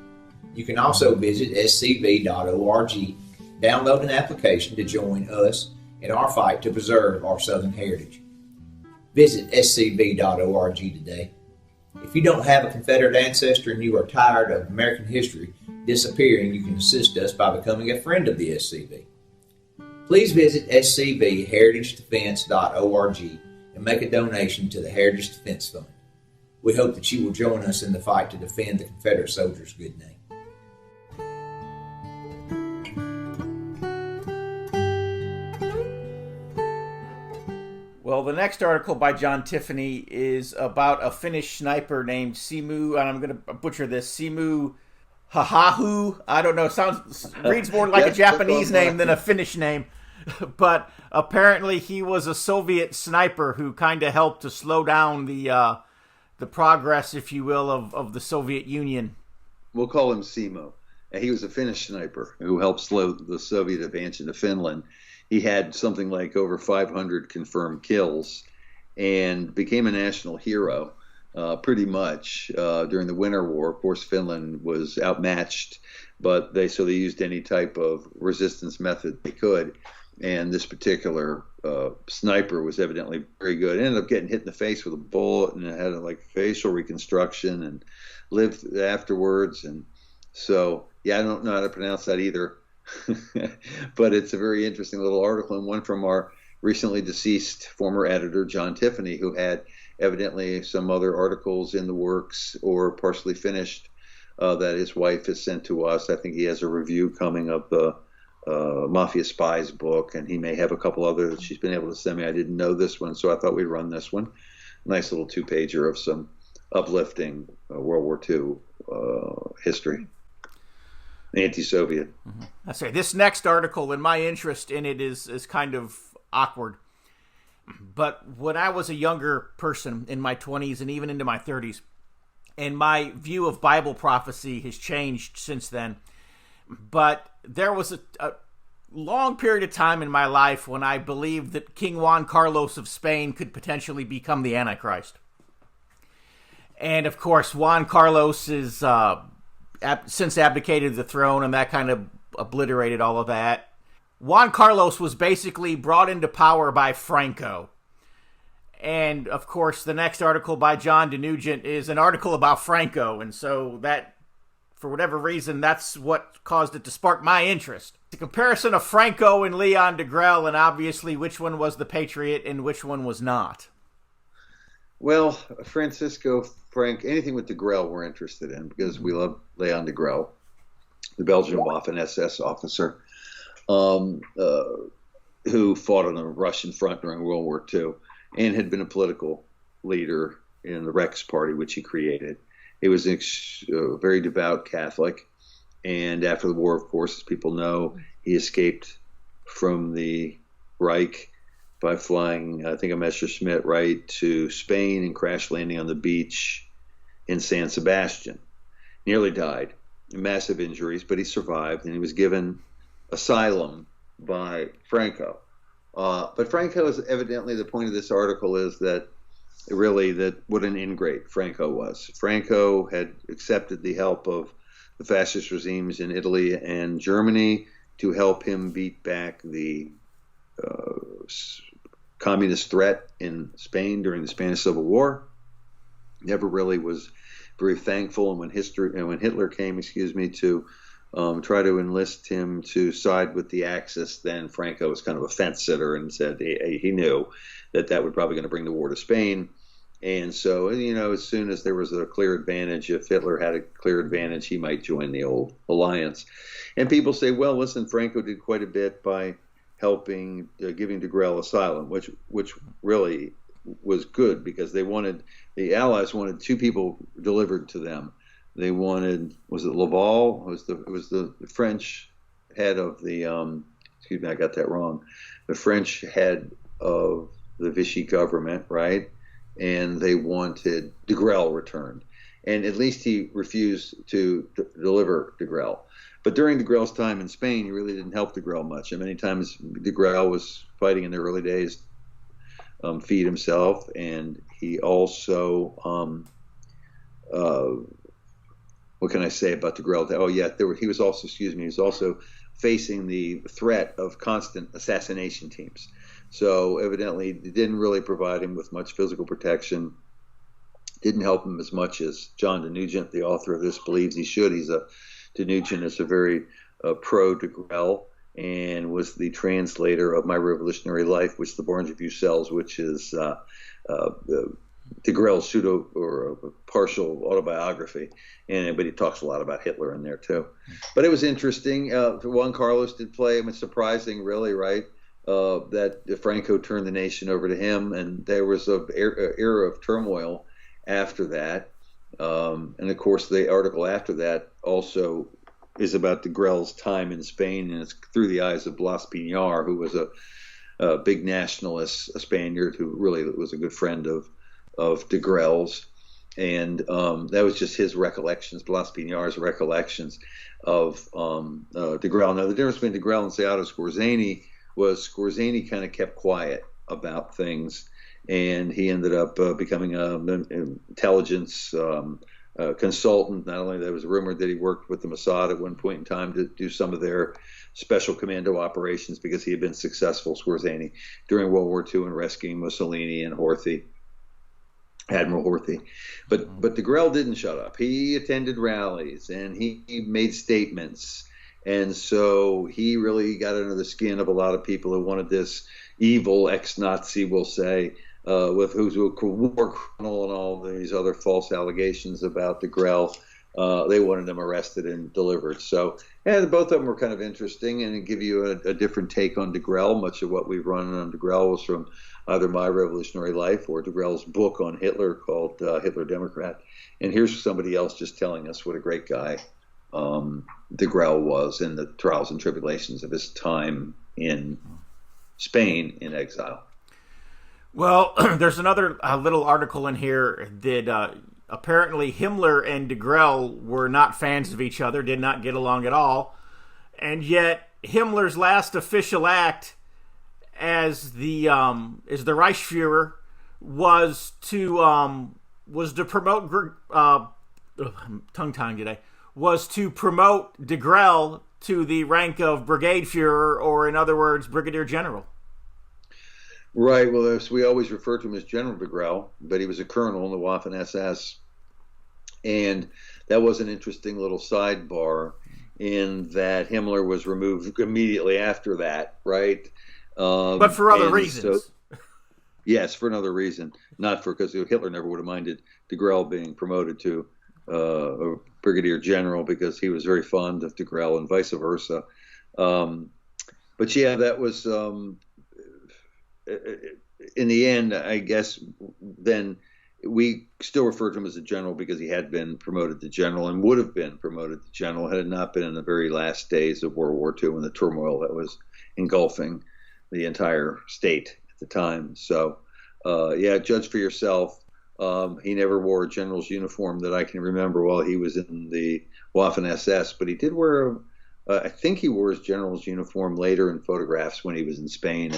Speaker 6: You can also visit scv.org, download an application to join us in our fight to preserve our Southern heritage. Visit scv.org today. If you don't have a Confederate ancestor and you are tired of American history disappearing, you can assist us by becoming a friend of the SCV. Please visit scvheritagedefense.org and make a donation to the Heritage Defense Fund. We hope that you will join us in the fight to defend the Confederate soldiers' good name.
Speaker 2: Well, the next article by John Tiffany is about a Finnish sniper named Simu, and I'm going to butcher this, Simu Hahahu. I don't know, reads more like a Japanese name than a Finnish name. but apparently he was a Soviet sniper who kind of helped to slow down the progress, if you will, of the Soviet Union.
Speaker 3: We'll call him Simo. He was a Finnish sniper who helped slow the Soviet advance into Finland. He had something like over 500 confirmed kills and became a national hero pretty much during the Winter War. Of course, Finland was outmatched, but they used any type of resistance method they could. And this particular sniper was evidently very good. Ended up getting hit in the face with a bullet and had like facial reconstruction and lived afterwards. And so, yeah, I don't know how to pronounce that either. But it's a very interesting little article, and one from our recently deceased former editor, John Tiffany, who had evidently some other articles in the works or partially finished that his wife has sent to us. I think he has a review coming of the Mafia Spies book, and he may have a couple other that she's been able to send me. I didn't know this one, so I thought we'd run this one. Nice little 2-pager of some uplifting World War II history. Anti-Soviet.
Speaker 2: Mm-hmm. I say this next article, and my interest in it is kind of awkward. But when I was a younger person in my 20s and even into my 30s, and my view of Bible prophecy has changed since then. But there was a long period of time in my life when I believed that King Juan Carlos of Spain could potentially become the Antichrist. And of course, Juan Carlos is since abdicated the throne, and that kind of obliterated all of that. Juan Carlos was basically brought into power by Franco. And of course, the next article by John DeNugent is an article about Franco. And so that, for whatever reason, that's what caused it to spark my interest. The comparison of Franco and Leon Degrel, and obviously which one was the patriot and which one was not.
Speaker 3: Well, Francisco, Frank, anything with Degrel we're interested in because we love Leon Degrel, the Belgian Waffen-SS officer who fought on the Russian front during World War II and had been a political leader in the Reich Party, which he created. He was a very devout Catholic, and after the war, of course, as people know, he escaped from the Reich by flying, I think, a Messerschmitt right to Spain and crash landing on the beach in San Sebastian. Nearly died, massive injuries, but he survived, and he was given asylum by Franco. But Franco is evidently, the point of this article is that really that what an ingrate Franco was. Franco had accepted the help of the fascist regimes in Italy and Germany to help him beat back the communist threat in Spain during the Spanish Civil War. Never really was very thankful, and when Hitler came, to try to enlist him to side with the Axis, then Franco was kind of a fence sitter and said he knew that would probably going to bring the war to Spain. And so, as soon as there was a clear advantage, if Hitler had a clear advantage, he might join the old alliance. And people say, well, listen, Franco did quite a bit by helping, giving Degrel asylum, which really was good because the Allies wanted two people delivered to them. They wanted, was it Laval? It was the French head of the, excuse me, I got that wrong. The French head of the Vichy government, right? And they wanted Degrel returned. And at least he refused to deliver Degrel. But during Degrel's time in Spain, he really didn't help Degrel much. And many times Degrel was fighting in the early days, feed himself, and he also, what can I say about Degrel? Oh yeah, he was also facing the threat of constant assassination teams. So evidently, it didn't really provide him with much physical protection. Didn't help him as much as John DeNugent, the author of this, believes he should. DeNugent is a very pro Degrel and was the translator of My Revolutionary Life, which the Barnes Review sells, which is Degrel's pseudo or partial autobiography, but he talks a lot about Hitler in there too. But it was interesting. Juan Carlos did play. It's surprising, really, right? That Franco turned the nation over to him, and there was an era of turmoil after that. And of course, the article after that also is about Degrel's time in Spain, and it's through the eyes of Blas Piñar, who was a big nationalist, a Spaniard who really was a good friend of Degrel's. And that was just his recollections, Blas Piñar's recollections of Degrel. Now, the difference between Degrel and Seato Scorzani was Scorzani kind of kept quiet about things, and he ended up becoming an intelligence consultant. Not only that, was rumored that he worked with the Mossad at one point in time to do some of their special commando operations because he had been successful, Scorzani, during World War II in rescuing Mussolini and Horthy. Admiral Horthy. But Degrel didn't shut up. He attended rallies and he made statements. And so he really got under the skin of a lot of people who wanted this evil ex-Nazi, we'll say, with who's a war criminal and all these other false allegations about Degrel. They wanted him arrested and delivered. So, yeah, both of them were kind of interesting and give you a different take on Degrel. Much of what we've run on Degrel was from either My Revolutionary Life or Degrel's book on Hitler called Hitler Democrat. And here's somebody else just telling us what a great guy Degrel was in the trials and tribulations of his time in Spain in exile.
Speaker 2: Well, there's another little article in here that apparently Himmler and Degrel were not fans of each other, did not get along at all, and yet Himmler's last official act as the Reichsfuhrer was to promote tongue-tying today, was to promote Degrel to the rank of Brigade Führer, or in other words, Brigadier General.
Speaker 3: Right. Well, we always refer to him as General Degrel, but he was a colonel in the Waffen-SS. And that was an interesting little sidebar in that Himmler was removed immediately after that, right?
Speaker 2: But for other reasons.
Speaker 3: So, yes, for another reason. Not for, because Hitler never would have minded Degrel being promoted to a brigadier general because he was very fond of Degrel and vice versa. But yeah, that was, in the end, I guess, then we still refer to him as a general because he had been promoted to general and would have been promoted to general had it not been in the very last days of World War II and the turmoil that was engulfing the entire state at the time. So, yeah, judge for yourself. He never wore a general's uniform that I can remember while he was in the Waffen-SS, but he did wear, I think he wore his general's uniform later in photographs when he was in Spain,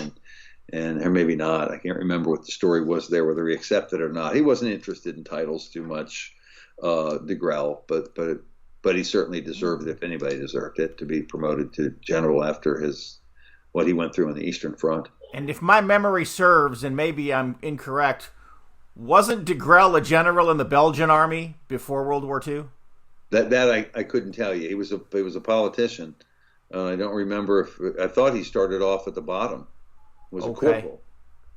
Speaker 3: or maybe not. I can't remember what the story was there, whether he accepted it or not. He wasn't interested in titles too much, Degrel, but he certainly deserved it, if anybody deserved it, to be promoted to general after what he went through on the Eastern Front.
Speaker 2: And if my memory serves, and maybe I'm incorrect, wasn't Degrel a general in the Belgian army before World War II?
Speaker 3: That I couldn't tell you. He was a politician. I don't remember I thought he started off at the bottom. Was a corporal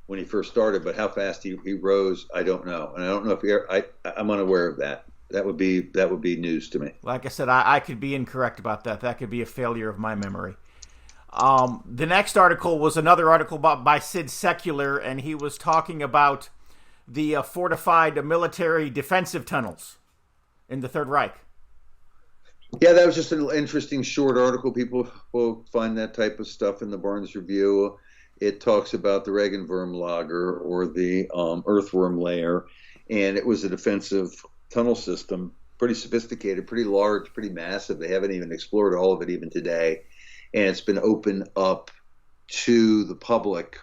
Speaker 3: when he first started, but how fast he rose, I don't know. And I don't know if I'm unaware of that. That would be news to me.
Speaker 2: Like I said, I could be incorrect about that. That could be a failure of my memory. The next article was another article by Sid Secular, and he was talking about the fortified military defensive tunnels in the Third Reich.
Speaker 3: Yeah, that was just an interesting short article. People will find that type of stuff in the Barnes Review. It talks about the Regenwurmlager, or the earthworm layer, and it was a defensive tunnel system, pretty sophisticated, pretty large, pretty massive. They haven't even explored all of it even today, and it's been opened up to the public.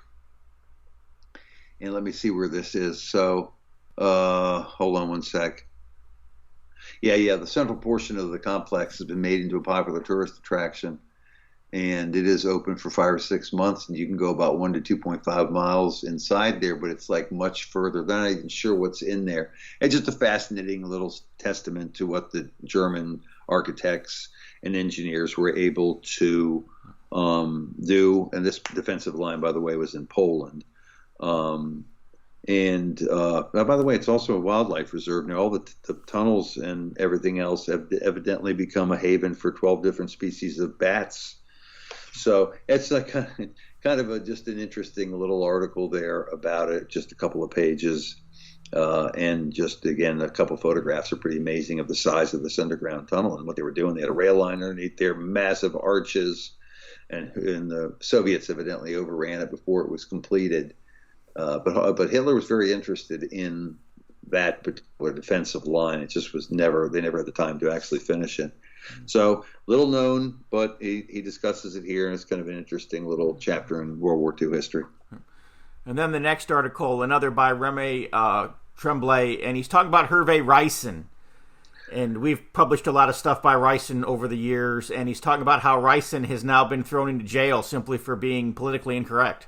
Speaker 3: And let me see where this is. So, hold on one sec. Yeah, the central portion of the complex has been made into a popular tourist attraction, and it is open for 5 or 6 months, and you can go about 1 to 2.5 miles inside there, but it's like much further. They're not even sure what's in there. It's just a fascinating little testament to what the German architects and engineers were able to do. And this defensive line, by the way, was in Poland. By the way, it's also a wildlife reserve. Now, all the tunnels and everything else have evidently become a haven for 12 different species of bats. So it's like kind of just an interesting little article there about it, just a couple of pages. And just, again, a couple photographs are pretty amazing of the size of this underground tunnel and what they were doing. They had a rail line underneath there, massive arches, and the Soviets evidently overran it before it was completed. But Hitler was very interested in that particular defensive line. It just was they never had the time to actually finish it. So little known, but he discusses it here, and it's kind of an interesting little chapter in World War II history.
Speaker 2: And then the next article, another by Remy Tremblay, and he's talking about Hervé Ricin. And we've published a lot of stuff by Ricin over the years, and he's talking about how Ricin has now been thrown into jail simply for being politically incorrect.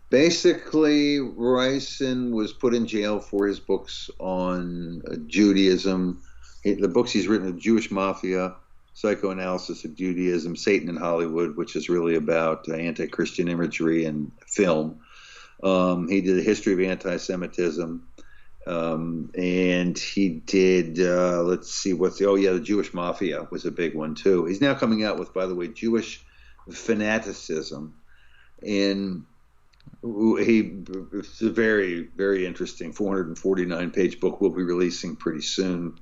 Speaker 3: Basically, Ricin was put in jail for his books on Judaism. The books he's written, The Jewish Mafia, Psychoanalysis of Judaism, Satan in Hollywood, which is really about anti-Christian imagery and film. He did a history of anti-Semitism. And he did, the Jewish Mafia was a big one too. He's now coming out with, by the way, Jewish Fanaticism. And it's a very, very interesting 449-page book we'll be releasing pretty soon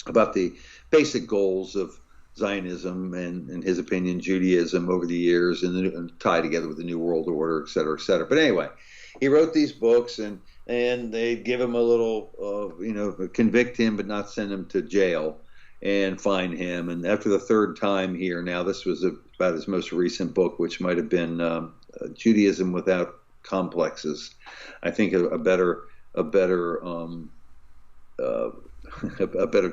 Speaker 3: about the basic goals of Zionism and, in his opinion, Judaism over the years, and tied together with the New World Order, et cetera, et cetera. But anyway, he wrote these books, and they give him a little, convict him but not send him to jail and fine him. And after the third time here, now this was about his most recent book, which might have been Judaism Without Complexes. I think a better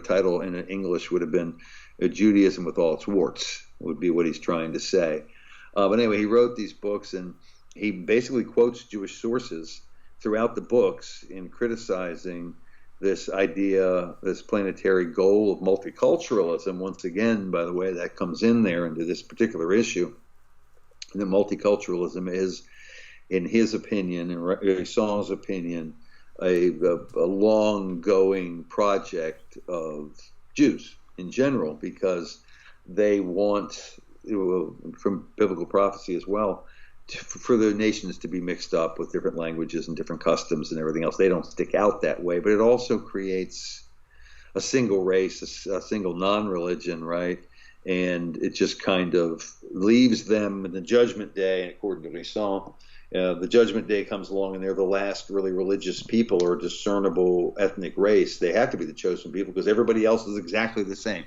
Speaker 3: title in English would have been Judaism with All Its Warts, would be what he's trying to say. But anyway, he wrote these books, and he basically quotes Jewish sources throughout the books in criticizing this idea, this planetary goal of multiculturalism. Once again, by the way, that comes in there into this particular issue. And that multiculturalism is, in his opinion, in Ricin's opinion, a long-going project of Jews in general, because they want, from biblical prophecy as well, for the nations to be mixed up with different languages and different customs and everything else. They don't stick out that way, but it also creates a single race, a single non-religion, right? And it just kind of leaves them in the judgment day, according to Ricin. The judgment day comes along, and they're the last really religious people or discernible ethnic race. They have to be the chosen people because everybody else is exactly the same.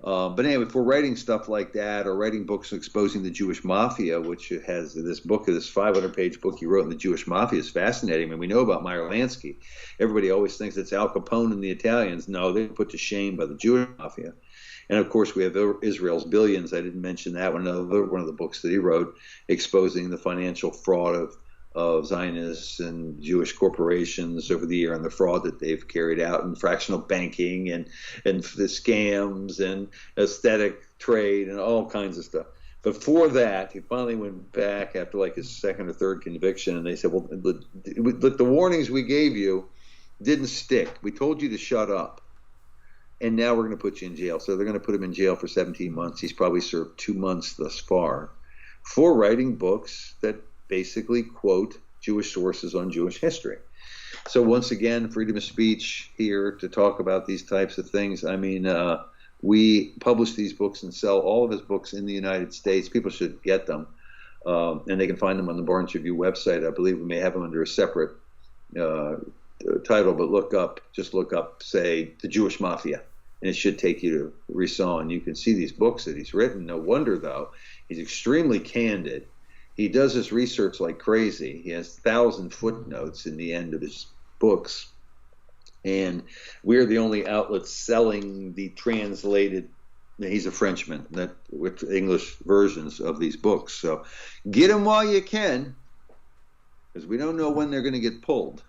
Speaker 3: But anyway, if we're writing stuff like that, or writing books exposing the Jewish Mafia, which has this 500-page book he wrote on the Jewish Mafia is fascinating. I mean, we know about Meyer Lansky. Everybody always thinks it's Al Capone and the Italians. No, they're put to shame by the Jewish Mafia. And of course, we have Israel's Billions. I didn't mention that one. Another one of the books that he wrote, exposing the financial fraud of Zionists and Jewish corporations over the year, and the fraud that they've carried out in fractional banking and the scams and aesthetic trade and all kinds of stuff. But for that, he finally went back after like his second or third conviction, and they said, well, look, the warnings we gave you didn't stick. We told you to shut up. And now we're going to put you in jail. So they're going to put him in jail for 17 months. He's probably served 2 months thus far for writing books that basically quote Jewish sources on Jewish history. So once again, freedom of speech here to talk about these types of things. I mean, we publish these books and sell all of his books in the United States. People should get them. And they can find them on the Barnes Review website. I believe we may have them under a separate title, but just look up, say, The Jewish Mafia. And it should take you to Ricin. You can see these books that he's written. No wonder, though. He's extremely candid. He does his research like crazy. He has 1,000 footnotes in the end of his books. And we're the only outlet selling the translated, he's a Frenchman, with English versions of these books. So get them while you can, because we don't know when they're going to get pulled.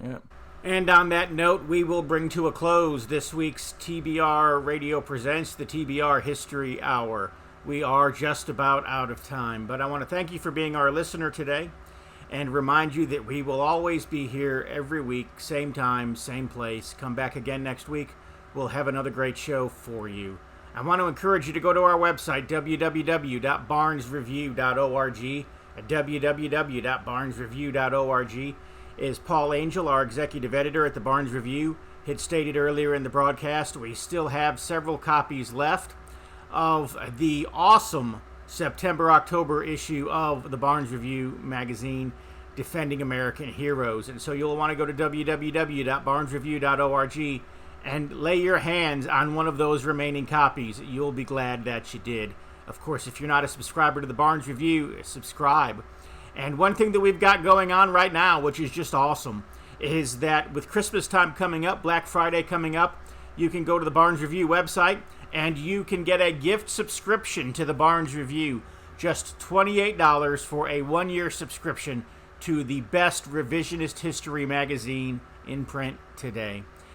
Speaker 2: Yeah. And on that note, we will bring to a close this week's TBR Radio Presents, the TBR History Hour. We are just about out of time, but I want to thank you for being our listener today and remind you that we will always be here every week, same time, same place. Come back again next week. We'll have another great show for you. I want to encourage you to go to our website, www.barnesreview.org, at www.barnesreview.org. is Paul Angel, our executive editor at the Barnes Review. Had stated earlier in the broadcast, we still have several copies left of the awesome September-October issue of the Barnes Review magazine, Defending American Heroes. And so you'll want to go to www.barnesreview.org and lay your hands on one of those remaining copies. You'll be glad that you did. Of course, if you're not a subscriber to the Barnes Review, subscribe. And one thing that we've got going on right now, which is just awesome, is that with Christmas time coming up, Black Friday coming up, you can go to the Barnes Review website and you can get a gift subscription to the Barnes Review. Just $28 for a one-year subscription to the best revisionist history magazine in print today.